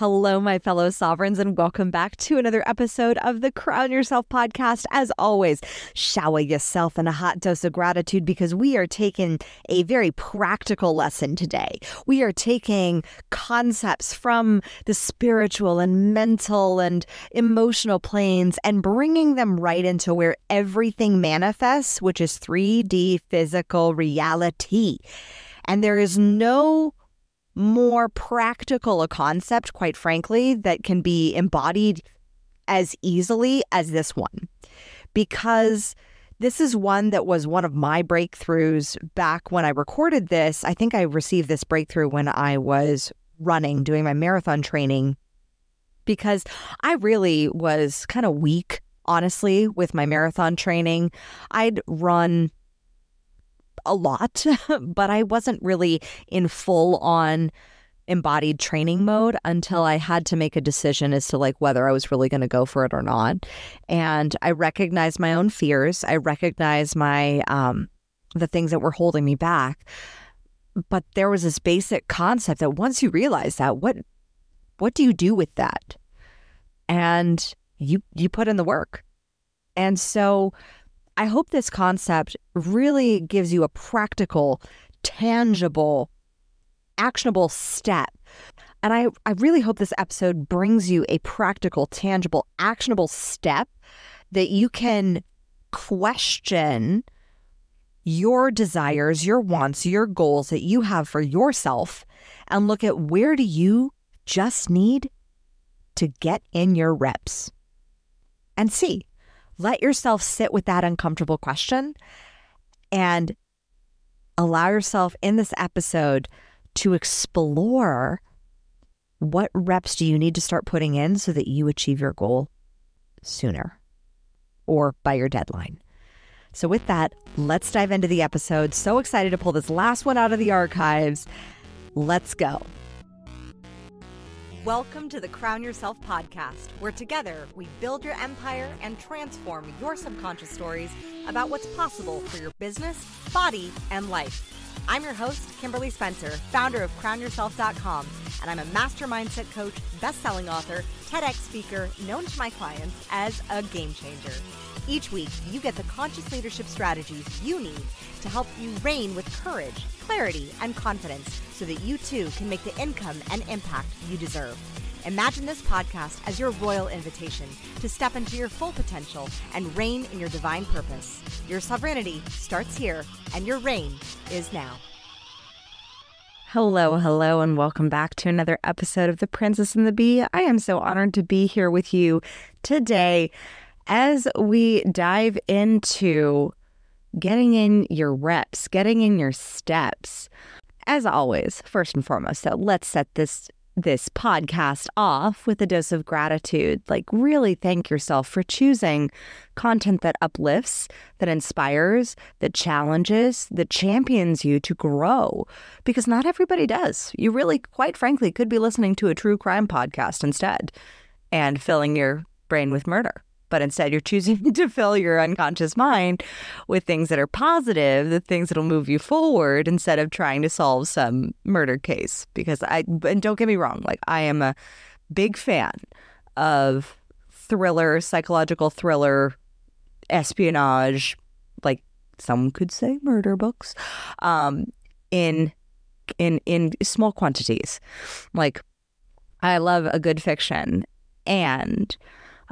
Hello, my fellow sovereigns, and welcome back to another episode of the Crown Yourself podcast. As always, shower yourself in a hot dose of gratitude because we are taking a very practical lesson today. We are taking concepts from the spiritual and mental and emotional planes and bringing them right into where everything manifests, which is 3D physical reality. And there is no more practical a concept, quite frankly, that can be embodied as easily as this one. Because this is one that was one of my breakthroughs back when I recorded this. I think I received this breakthrough when I was running, doing my marathon training, because I really was kind of weak, honestly, with my marathon training. I'd run a lot, but I wasn't really in full-on embodied training mode until I had to make a decision as to whether I was really going to go for it or not. And I recognized my own fears. I recognized my the things that were holding me back. But there was this basic concept that once you realize that, what do you do with that? And you put in the work. And so I hope this concept really gives you a practical, tangible, actionable step. And I really hope this episode brings you a practical, tangible, actionable step that you can question your desires, your wants, your goals that you have for yourself and look at where do you just need to get in your reps and see. Let yourself sit with that uncomfortable question and allow yourself in this episode to explore what reps do you need to start putting in so that you achieve your goal sooner or by your deadline. So with that, let's dive into the episode. So excited to pull this last one out of the archives. Let's go. Welcome to the Crown Yourself podcast, where together we build your empire and transform your subconscious stories about what's possible for your business, body, and life. I'm your host, Kimberly Spencer, founder of CrownYourself.com, and I'm a master mindset coach, best-selling author, TEDx speaker, known to my clients as a game changer. Each week, you get the conscious leadership strategies you need to help you reign with courage, clarity, and confidence so that you too can make the income and impact you deserve. Imagine this podcast as your royal invitation to step into your full potential and reign in your divine purpose. Your sovereignty starts here, and your reign is now. Hello, and welcome back to another episode of The Princess and the Bee. I am so honored to be here with you today as we dive into getting in your reps, getting in your steps. As always, first and foremost, so let's set this podcast off with a dose of gratitude. Really thank yourself for choosing content that uplifts, that inspires, that challenges, that champions you to grow. Because not everybody does. You really, quite frankly, could be listening to a true crime podcast instead and filling your brain with murder. But instead, you're choosing to fill your unconscious mind with things that are positive, the things that'll move you forward instead of trying to solve some murder case. Because and don't get me wrong, I am a big fan of thriller, psychological thriller, espionage, some could say murder books, in small quantities. I love a good fiction, and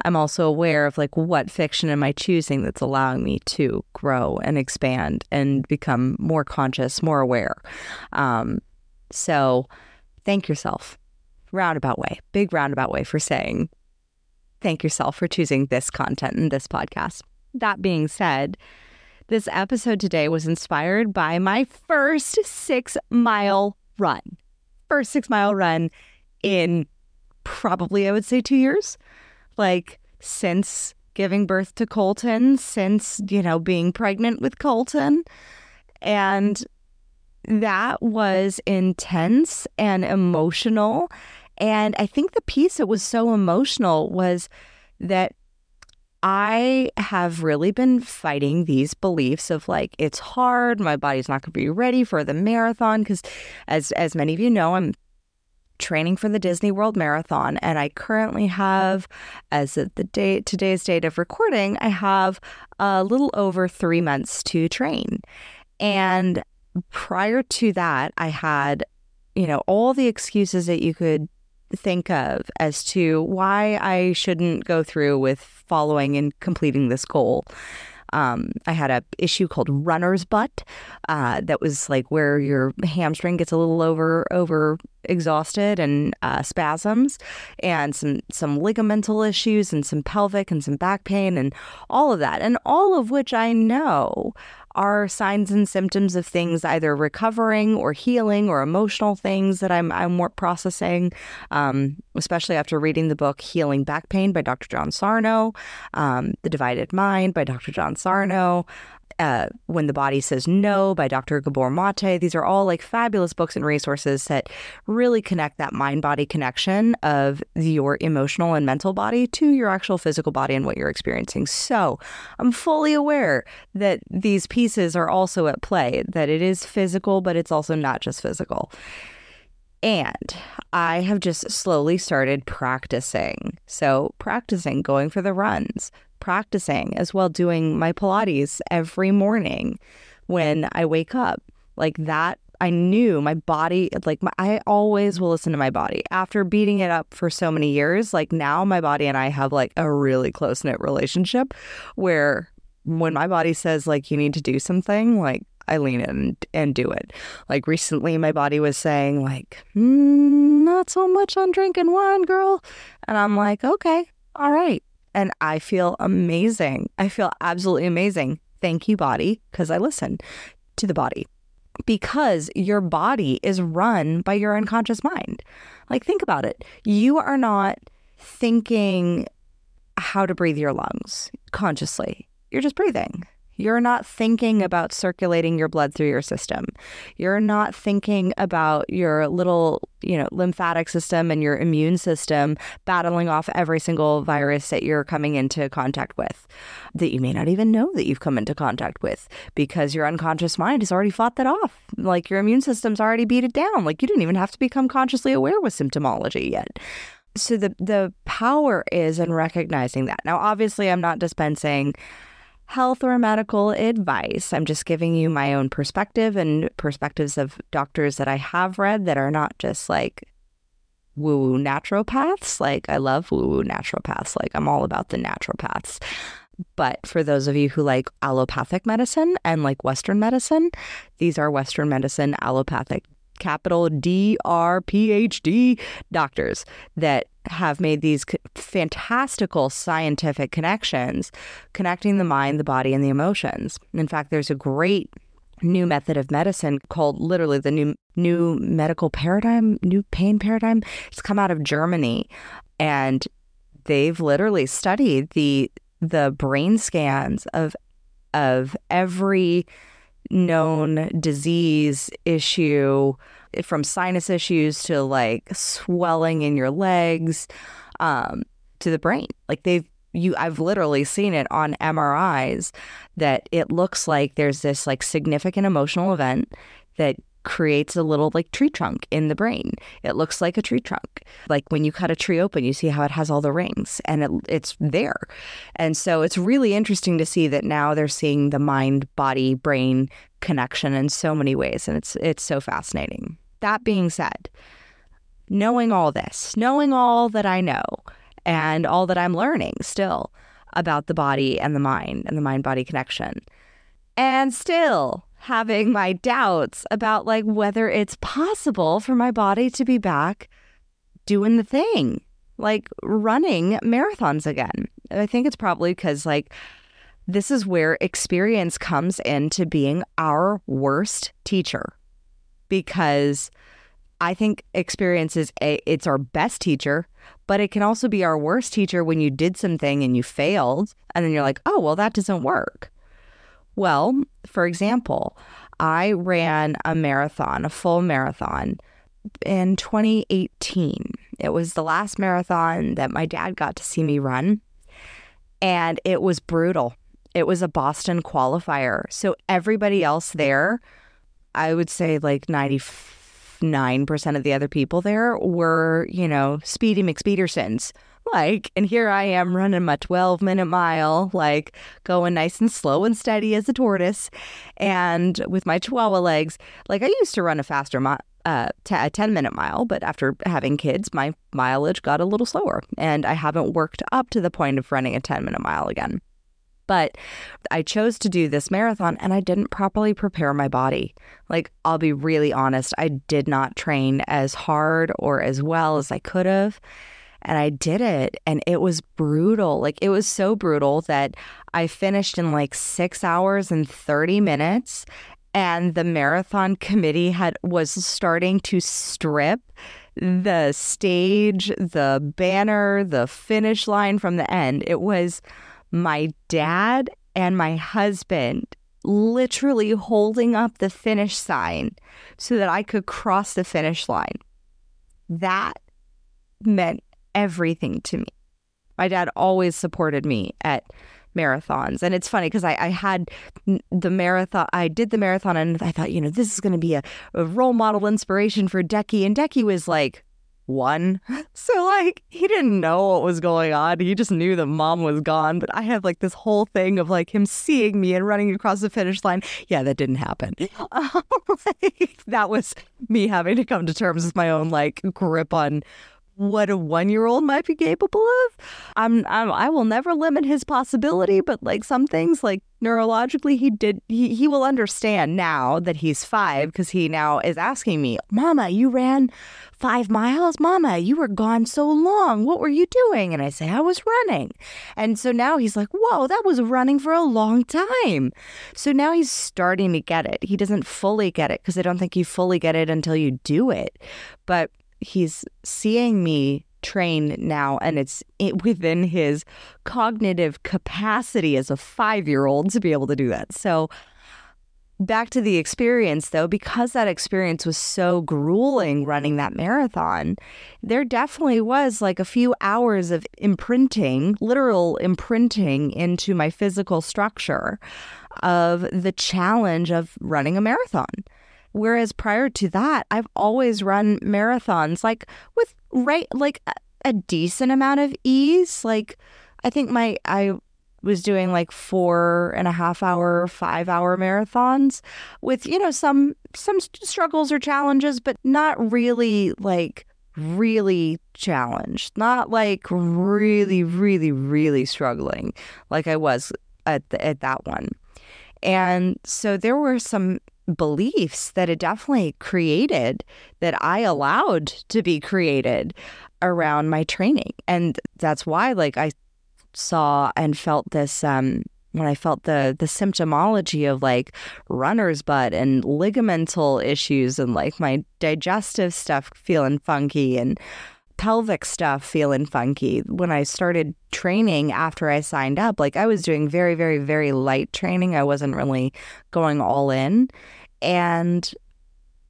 I'm also aware of what fiction am I choosing that's allowing me to grow and expand and become more conscious, more aware. So thank yourself. Big roundabout way for saying thank yourself for choosing this content and this podcast. That being said, this episode today was inspired by my first 6-mile run. First 6-mile run in probably, I would say, 2 years. Since giving birth to Colton, since, being pregnant with Colton. And that was intense and emotional. And I think the piece that was so emotional was that I have really been fighting these beliefs of it's hard, my body's not going to be ready for the marathon, because as many of you know, I'm training for the Disney World Marathon, and I currently have, as of today's date of recording, I have a little over 3 months to train. And prior to that, I had, all the excuses that you could think of as to why I shouldn't go through with following and completing this goal. I had a issue called runner's butt, that was like where your hamstring gets a little over exhausted and spasms, and some ligamental issues and some pelvic and some back pain and all of that, and all of which I know are signs and symptoms of things either recovering or healing or emotional things that I'm more processing, especially after reading the book Healing Back Pain by Dr. John Sarno, The Divided Mind by Dr. John Sarno, When the Body Says No by Dr. Gabor Mate. These are all like fabulous books and resources that really connect that mind-body connection of your emotional and mental body to your actual physical body and what you're experiencing. So I'm fully aware that these pieces are also at play, that it is physical, but it's also not just physical. And I have just slowly started practicing. So practicing going for the runs, practicing as well doing my Pilates every morning when I wake up. Like that, I knew my body, I always will listen to my body. After beating it up for so many years, like now my body and I have like a really close-knit relationship where when my body says like you need to do something, like I lean in and do it. Like recently my body was saying like, not so much on drinking wine, girl. And I'm like, okay, all right. And I feel amazing. I feel absolutely amazing. Thank you, body, because I listen to the body. Because your body is run by your unconscious mind. Like, think about it. You are not thinking how to breathe your lungs consciously. You're just breathing. You're not thinking about circulating your blood through your system. You're not thinking about your little, lymphatic system and your immune system battling off every single virus that you're coming into contact with, that you may not even know that you've come into contact with, because your unconscious mind has already fought that off. Like your immune system's already beat it down. Like you didn't even have to become consciously aware with symptomology yet. So the power is in recognizing that. Now, obviously, I'm not dispensing health or medical advice. I'm just giving you my own perspective and perspectives of doctors that I have read that are not just like woo-woo naturopaths. Like I love woo-woo naturopaths. Like I'm all about the naturopaths. But for those of you who like allopathic medicine and like Western medicine, these are Western medicine allopathic, capital D-R-P-H-D doctors that have made these fantastical scientific connections, connecting the mind, the body, and the emotions. In fact, there's a great new method of medicine called literally the new medical paradigm, new pain paradigm. It's come out of Germany, and they've literally studied the brain scans of every known disease issue, from sinus issues to like swelling in your legs, to the brain. Like I've literally seen it on MRIs that it looks like there's this like significant emotional event that creates a little like tree trunk in the brain. It looks like a tree trunk. Like when you cut a tree open, you see how it has all the rings, and it's there. And so it's really interesting to see that now they're seeing the mind, body, brain connection in so many ways. And it's so fascinating. That being said, knowing all this, knowing all that I know and all that I'm learning still about the body and the mind-body connection, and still having my doubts about like whether it's possible for my body to be back doing the thing, like running marathons again. I think it's probably because like this is where experience comes into being our worst teacher, because I think experience it's our best teacher, but it can also be our worst teacher when you did something and you failed, and then you're like, oh, well, that doesn't work. Well, for example, I ran a full marathon in 2018. It was the last marathon that my dad got to see me run, and it was brutal. It was a Boston qualifier. So everybody else there, I would say like 95 99% of the other people there were, Speedy McSpeedersons. And here I am running my 12-minute mile, going nice and slow and steady as a tortoise. And with my Chihuahua legs, I used to run a faster a 10-minute mile, but after having kids, my mileage got a little slower. And I haven't worked up to the point of running a 10-minute mile again. But I chose to do this marathon and I didn't properly prepare my body. I'll be really honest, I did not train as hard or as well as I could have. And I did it, and it was brutal. It was so brutal that I finished in 6 hours and 30 minutes, and the marathon committee was starting to strip the stage, the banner, the finish line from the end. It was my dad and my husband literally holding up the finish sign so that I could cross the finish line. That meant everything to me. My dad always supported me at marathons. And it's funny because I had the marathon, I did the marathon and I thought, this is going to be a role model inspiration for Decky. And Decky was 1. So he didn't know what was going on. He just knew that mom was gone. But I have this whole thing of him seeing me and running across the finish line. Yeah, that didn't happen. That was me having to come to terms with my own grip on what a 1-year-old might be capable of. I will never limit his possibility, but some things neurologically he will understand now that he's 5 because he now is asking me, Mama, you ran 5 miles? Mama, you were gone so long. What were you doing? And I say, I was running. And so now he's whoa, that was running for a long time. So now he's starting to get it. He doesn't fully get it because I don't think you fully get it until you do it. But he's seeing me train now, and it's within his cognitive capacity as a 5-year-old to be able to do that. So back to the experience, though, because that experience was so grueling running that marathon, there definitely was a few hours of imprinting, literal imprinting into my physical structure of the challenge of running a marathon. Whereas prior to that, I've always run marathons with a decent amount of ease. I think I was doing 4.5 hour, 5 hour marathons with, some struggles or challenges, but not really really challenged, not really, really, really struggling like I was at that one. And so there were some beliefs that it definitely created that I allowed to be created around my training. And that's why I saw and felt this when I felt the symptomology of runner's butt and ligamental issues and my digestive stuff feeling funky and pelvic stuff feeling funky. When I started training after I signed up, I was doing very, very, very light training. I wasn't really going all in. And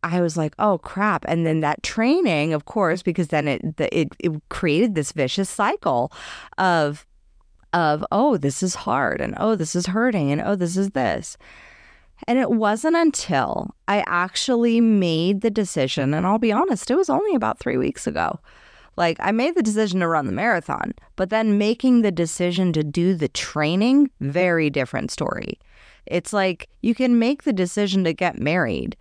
I was oh, crap. And then that training, of course, because then it created this vicious cycle of, oh, this is hard, and oh, this is hurting, and oh, this is this. And it wasn't until I actually made the decision, and I'll be honest, it was only about 3 weeks ago. I made the decision to run the marathon, but then making the decision to do the training, very different story. It's you can make the decision to get married,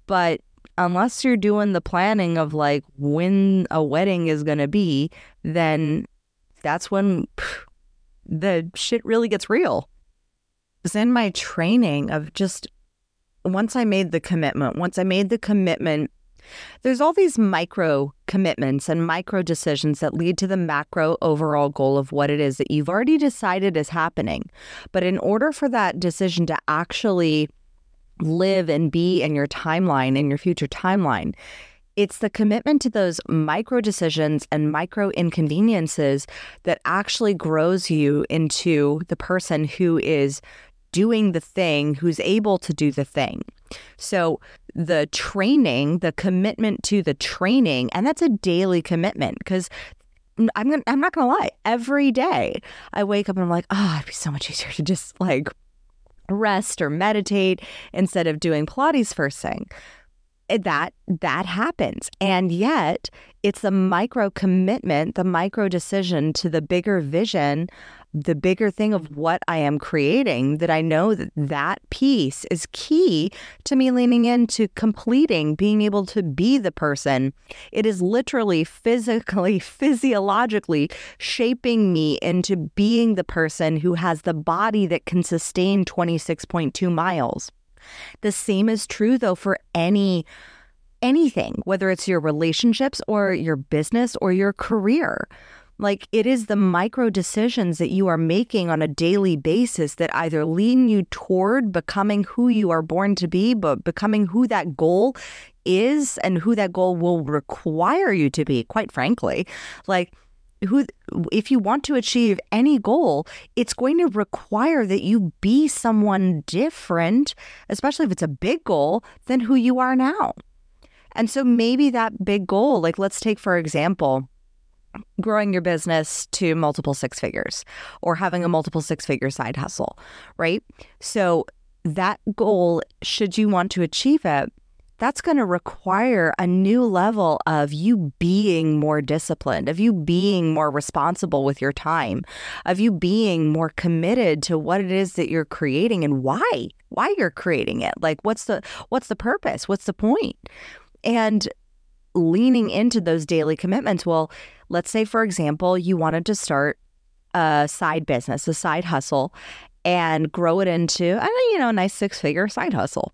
but unless you're doing the planning of when a wedding is going to be, then that's when the shit really gets real. It's in my training of just once I made the commitment, there's all these micro commitments and micro decisions that lead to the macro overall goal of what it is that you've already decided is happening. But in order for that decision to actually live and be in your timeline, in your future timeline, it's the commitment to those micro decisions and micro inconveniences that actually grows you into the person who is doing the thing, who's able to do the thing. So the training, the commitment to the training, and that's a daily commitment because I'm not going to lie, every day I wake up and I'm oh, it'd be so much easier to just rest or meditate instead of doing Pilates first thing. that happens. And yet it's the micro commitment, the micro decision to the bigger vision, the bigger thing of what I am creating, that I know that that piece is key to me leaning into completing, being able to be the person. It is literally physically, physiologically shaping me into being the person who has the body that can sustain 26.2 miles. The same is true, though, for anything, whether it's your relationships or your business or your career. Like, it is the micro decisions that you are making on a daily basis that either lean you toward becoming who you are born to be, but becoming who that goal is and who that goal will require you to be, quite frankly. Like, if you want to achieve any goal, it's going to require that you be someone different, especially if it's a big goal, than who you are now. And so maybe that big goal, like, let's take, for example, growing your business to multiple six figures or having a multiple six-figure side hustle, right? So that goal, should you want to achieve it, that's going to require a new level of you being more disciplined, of you being more responsible with your time, of you being more committed to what it is that you're creating and why you're creating it. Like, what's the purpose? What's the point? And leaning into those daily commitments. Well, let's say, for example, you wanted to start a side business, a side hustle, and grow it into, a nice six-figure side hustle.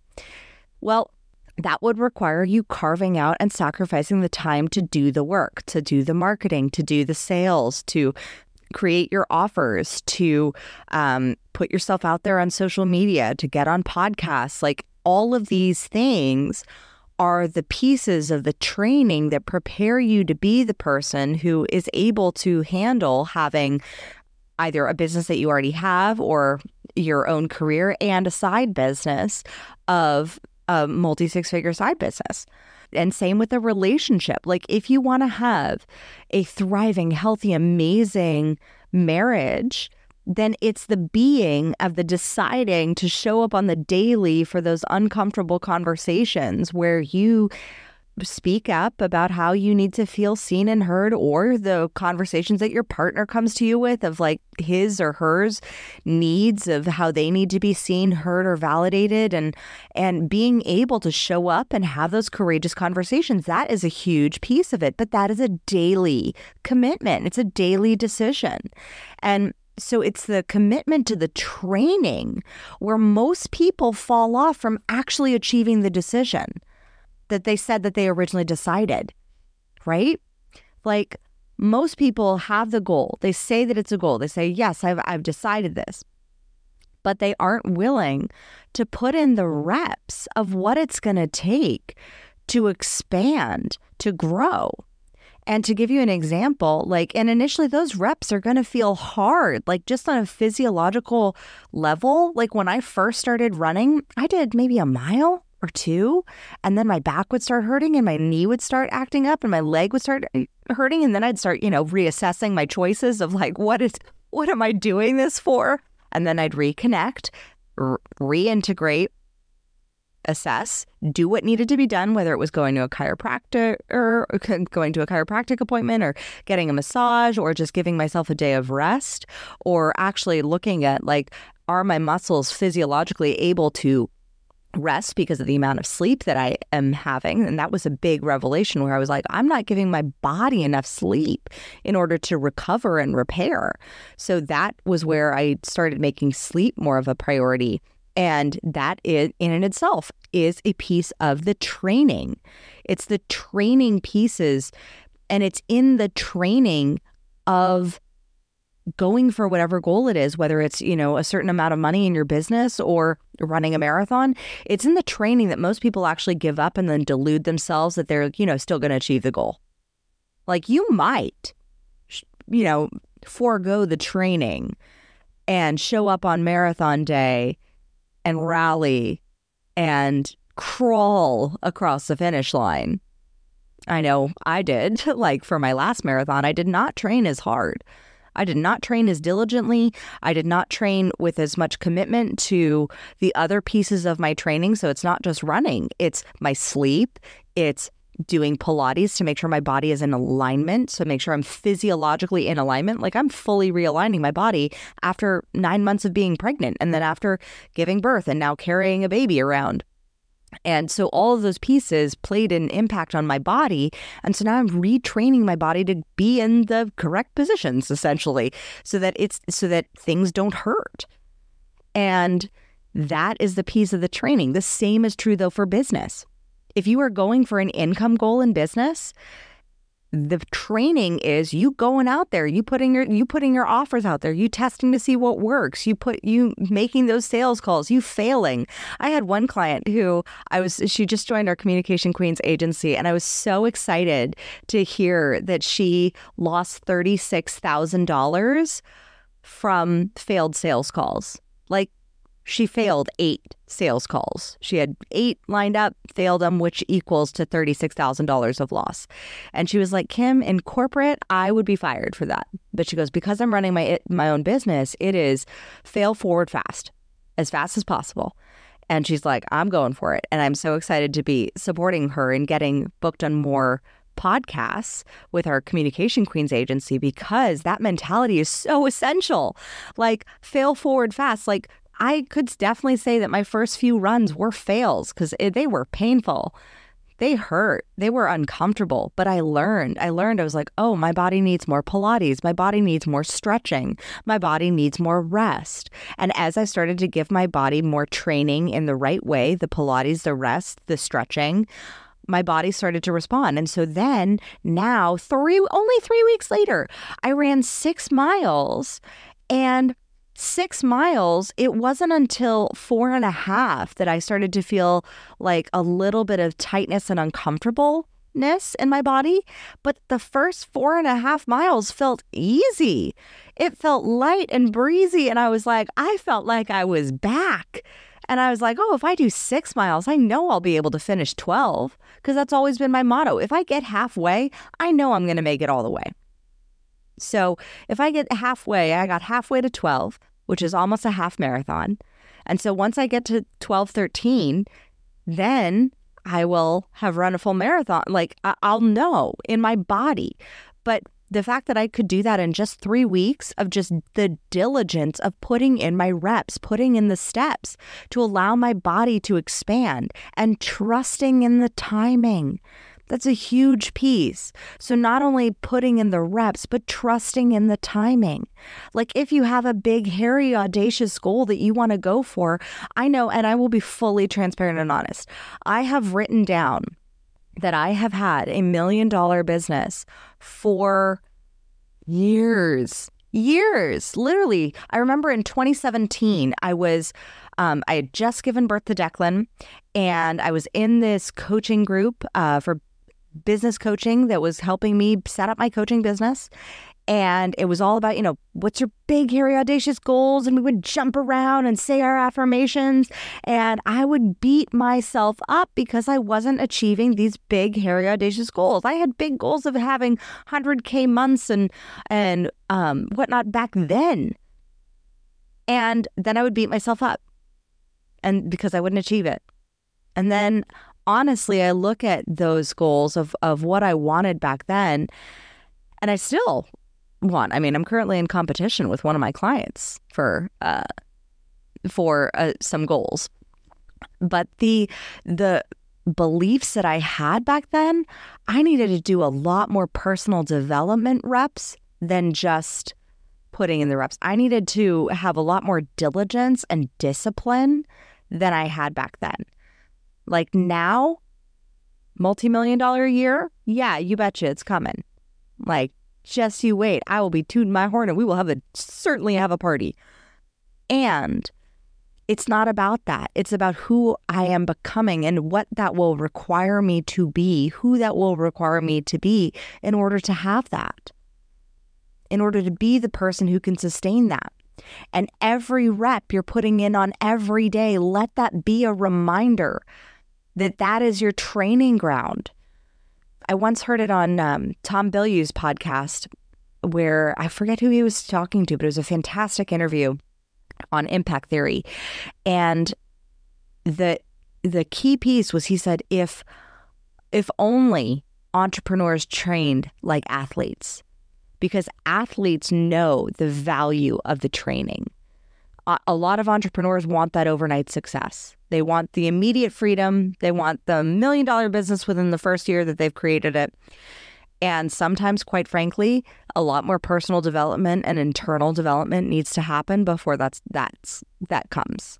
Well, that would require you carving out and sacrificing the time to do the work, to do the marketing, to do the sales, to create your offers, to put yourself out there on social media, to get on podcasts. Like, all of these things are the pieces of the training that prepare you to be the person who is able to handle having either a business that you already have or your own career and a side business of a multi-six-figure side business. And same with a relationship. Like, if you want to have a thriving, healthy, amazing marriage, then it's the being of the deciding to show up on the daily for those uncomfortable conversations where you speak up about how you need to feel seen and heard, or the conversations that your partner comes to you with of like his or hers needs of how they need to be seen, heard, or validated, and being able to show up and have those courageous conversations. That is a huge piece of it, but that is a daily commitment. It's a daily decision. And so it's the commitment to the training where most people fall off from actually achieving the decision that they said that they originally decided, right? Like, most people have the goal. They say that it's a goal. They say, yes, I've decided this. But they aren't willing to put in the reps of what it's going to take to expand, to grow. And to give you an example, like, and initially those reps are going to feel hard, like just on a physiological level. Like, when I first started running, I did maybe a mile or two, and then my back would start hurting and my knee would start acting up and my leg would start hurting. And then I'd start, reassessing my choices of like, what am I doing this for? And then I'd reconnect, reintegrate, assess, do what needed to be done, whether it was going to a chiropractor or going to a chiropractic appointment or getting a massage or just giving myself a day of rest, or actually looking at like, are my muscles physiologically able to rest because of the amount of sleep that I am having? And that was a big revelation where I was like, I'm not giving my body enough sleep in order to recover and repair. So that was where I started making sleep more of a priority. And that in and itself is a piece of the training. It's the training pieces, and it's in the training of going for whatever goal it is, whether it's, a certain amount of money in your business or running a marathon. It's in the training that most people actually give up and then delude themselves that they're, still going to achieve the goal. Like, you might, forego the training and show up on marathon day and rally and crawl across the finish line. I know I did. Like, for my last marathon, I did not train as hard. I did not train as diligently. I did not train with as much commitment to the other pieces of my training. So it's not just running, it's my sleep, it's doing Pilates to make sure my body is in alignment. So make sure I'm physiologically in alignment. Like I'm fully realigning my body after 9 months of being pregnant and then after giving birth and now carrying a baby around. And so all of those pieces played an impact on my body. And so now I'm retraining my body to be in the correct positions, essentially, so that things don't hurt. And that is the piece of the training. The same is true, though, for business. If you are going for an income goal in business, the training is you going out there, you putting your offers out there, you testing to see what works, you making those sales calls, you failing. I had one client who she just joined our Communication Queens agency, and I was so excited to hear that she lost $36,000 from failed sales calls. Like, she failed 8 sales calls. She had 8 lined up, failed them, which equals to $36,000 of loss. And she was like, Kim, in corporate, I would be fired for that. But she goes, because I'm running my own business, it is fail forward fast as possible. And she's like, I'm going for it. And I'm so excited to be supporting her and getting booked on more podcasts with our Communication Queens agency, because that mentality is so essential. Like, fail forward fast. Like, I could definitely say that my first few runs were fails because they were painful. They hurt. They were uncomfortable. But I learned. I was like, oh, my body needs more Pilates. My body needs more stretching. My body needs more rest. And as I started to give my body more training in the right way, the Pilates, the rest, the stretching, my body started to respond. And so then now, only 3 weeks later, I ran 6 miles, and 6 miles, it wasn't until 4.5 that I started to feel like a little bit of tightness and uncomfortableness in my body. But the first 4.5 miles felt easy. It felt light and breezy. And I felt like I was back. And I was like, oh, if I do 6 miles, I know I'll be able to finish 12, because that's always been my motto. If I get halfway, I know I'm going to make it all the way. So if I get halfway, I got halfway to 12, which is almost a half marathon. And so once I get to 12:13, then I will have run a full marathon. Like, I'll know in my body. But the fact that I could do that in just 3 weeks of just the diligence of putting in my reps, putting in the steps to allow my body to expand and trusting in the timing. That's a huge piece. So not only putting in the reps, but trusting in the timing. Like, if you have a big, hairy, audacious goal that you want to go for, I know, and I will be fully transparent and honest, I have written down that I have had $1 million business for years. Literally. I remember in 2017, I had just given birth to Declan, and I was in this coaching group for business coaching that was helping me set up my coaching business. And it was all about, what's your big, hairy, audacious goals? And we would jump around and say our affirmations. And I would beat myself up because I wasn't achieving these big, hairy, audacious goals. I had big goals of having 100K months and whatnot back then. And then I would beat myself up, and because I wouldn't achieve it. And then, honestly, I look at those goals of what I wanted back then, and I still want. I mean, I'm currently in competition with one of my clients for some goals. But the beliefs that I had back then, I needed to do a lot more personal development reps than just putting in the reps. I needed to have a lot more diligence and discipline than I had back then. Like, now, multi-million-dollar a year, yeah, you betcha it's coming. Like, just you wait. I will be tooting my horn, and we will certainly have a party. And it's not about that. It's about who I am becoming and what that will require me to be, who that will require me to be in order to have that, in order to be the person who can sustain that. And every rep you're putting in on every day, let that be a reminder that that is your training ground. I once heard it on Tom Bilyeu's podcast where I forget who he was talking to, but it was a fantastic interview on impact theory. And the key piece was, he said, if only entrepreneurs trained like athletes, because athletes know the value of the training. A lot of entrepreneurs want that overnight success. They want the immediate freedom. They want the $1 million business within the first year that they've created it. And sometimes, quite frankly, a lot more personal development and internal development needs to happen before that comes.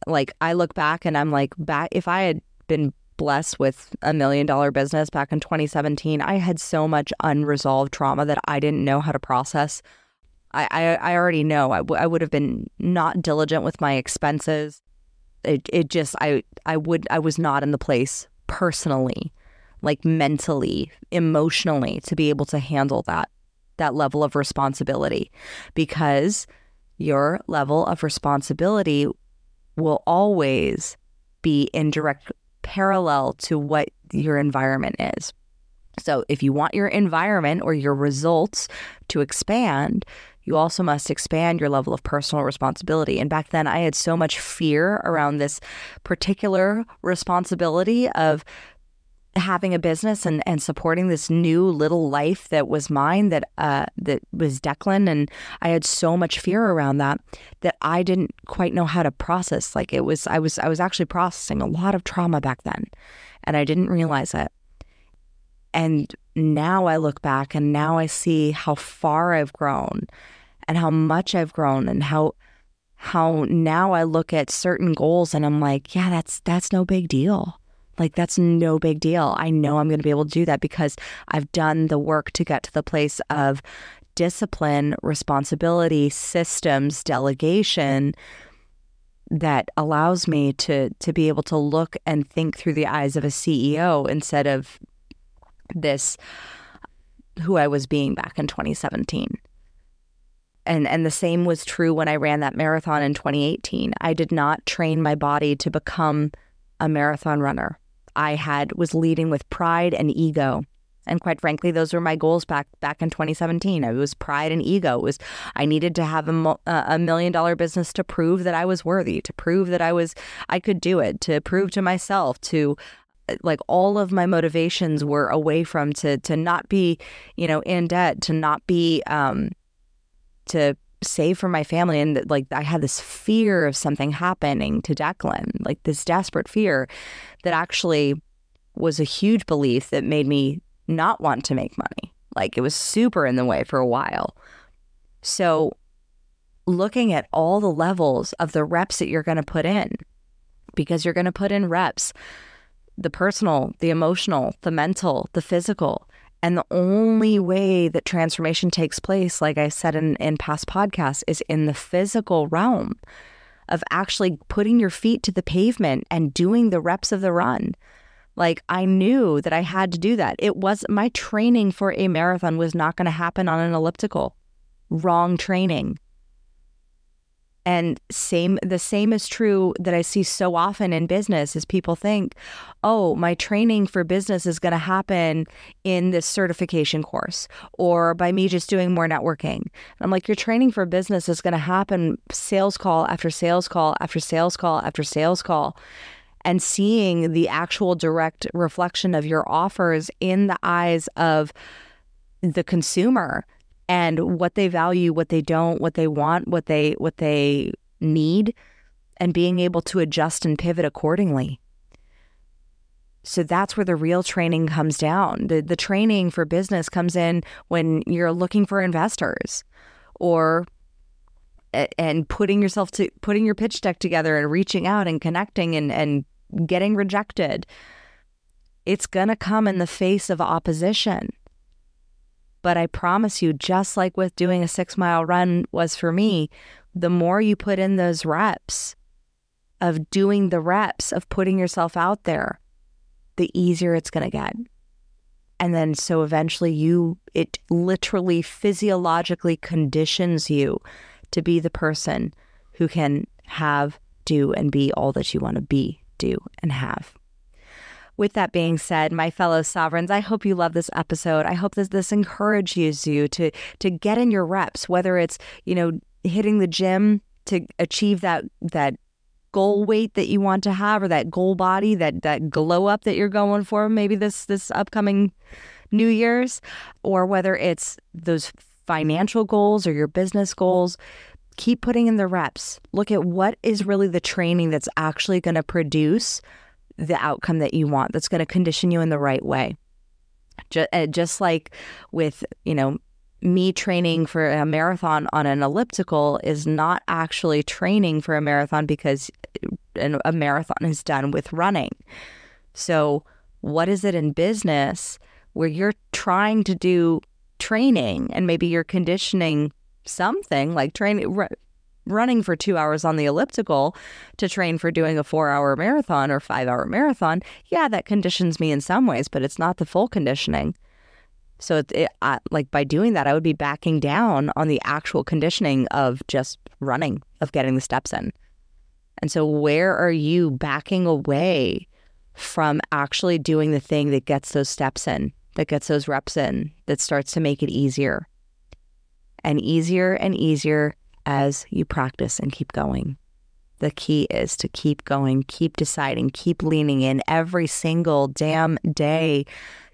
Like, I look back and I'm like, if I had been blessed with $1 million business back in 2017, I had so much unresolved trauma that I didn't know how to process. I already know I would have been not diligent with my expenses. I was not in the place personally, like mentally, emotionally, to be able to handle that level of responsibility, because your level of responsibility will always be in direct parallel to what your environment is. So if you want your environment or your results to expand, you also must expand your level of personal responsibility. And back then, I had so much fear around this particular responsibility of having a business and supporting this new little life that was mine, that was Declan. And I had so much fear around that I didn't quite know how to process. Like, I was actually processing a lot of trauma back then, and I didn't realize it. And now I look back and now I see how far I've grown and how much I've grown, and how now I look at certain goals and I'm like, yeah, that's no big deal. Like, that's no big deal. I know I'm going to be able to do that because I've done the work to get to the place of discipline, responsibility, systems, delegation that allows me to be able to look and think through the eyes of a CEO instead of this who I was being back in 2017. And the same was true when I ran that marathon in 2018. I did not train my body to become a marathon runner. I was leading with pride and ego. And quite frankly, those were my goals back in 2017. It was pride and ego. I needed to have a $1 million business to prove that I was worthy, to prove that I could do it, to prove to myself, to, like, all of my motivations were away from to not be, in debt, to not be, to save for my family. And like, I had this fear of something happening to Declan, like this desperate fear that actually was a huge belief that made me not want to make money. Like, it was super in the way for a while. So looking at all the levels of the reps that you're going to put in, because you're going to put in reps, the personal, the emotional, the mental, the physical. And the only way that transformation takes place, like I said in past podcasts, is in the physical realm of actually putting your feet to the pavement and doing the reps of the run. Like, I knew that I had to do that. My training for a marathon was not going to happen on an elliptical. Wrong training. And the same is true that I see so often in business, is people think, oh, my training for business is going to happen in this certification course or by me just doing more networking. And I'm like, your training for business is going to happen sales call after sales call after sales call after sales call, and seeing the actual direct reflection of your offers in the eyes of the consumer and what they value, what they don't, what they want, what they need, and being able to adjust and pivot accordingly. So that's where the real training comes down. The training for business comes in when you're looking for investors, and putting your pitch deck together and reaching out and connecting and getting rejected. It's gonna come in the face of opposition. But I promise you, just like with doing a 6-mile run was for me, the more you put in those reps of doing the reps of putting yourself out there, the easier it's going to get. And then so eventually it literally physiologically conditions you to be the person who can have, do, and be all that you want to be, do, and have. With that being said, my fellow sovereigns, I hope you love this episode. I hope that this encourages you to get in your reps, whether it's, hitting the gym to achieve that goal weight that you want to have, or that goal body, that glow up that you're going for, maybe this upcoming New Year's, or whether it's those financial goals or your business goals. Keep putting in the reps. Look at what is really the training that's actually going to produce the outcome that you want, that's going to condition you in the right way. Just like with, me training for a marathon on an elliptical is not actually training for a marathon, because a marathon is done with running. So what is it in business where you're trying to do training and maybe you're conditioning something like running for 2 hours on the elliptical to train for doing a 4-hour marathon or 5-hour marathon? Yeah, that conditions me in some ways, but it's not the full conditioning. So like by doing that, I would be backing down on the actual conditioning of just running, of getting the steps in. And so where are you backing away from actually doing the thing that gets those steps in, that gets those reps in, that starts to make it easier and easier as you practice and keep going? The key is to keep going, keep deciding, keep leaning in every single damn day.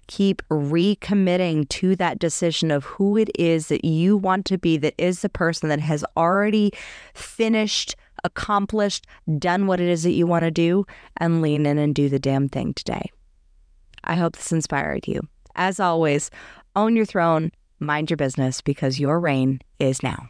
Keep recommitting to that decision of who it is that you want to be, that is the person that has already finished, accomplished, done what it is that you want to do, and lean in and do the damn thing today. I hope this inspired you. As always, own your throne, mind your business, because your reign is now.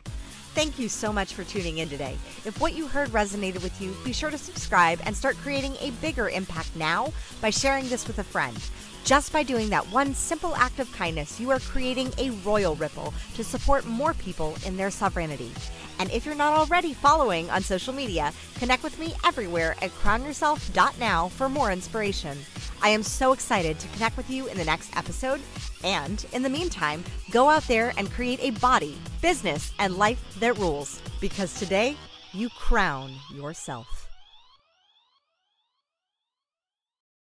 Thank you so much for tuning in today. If what you heard resonated with you, be sure to subscribe and start creating a bigger impact now by sharing this with a friend. Just by doing that one simple act of kindness, you are creating a royal ripple to support more people in their sovereignty. And if you're not already following on social media, connect with me everywhere at crownyourself.now for more inspiration. I am so excited to connect with you in the next episode. And in the meantime, go out there and create a body, business, and life that rules. Because today, you crown yourself.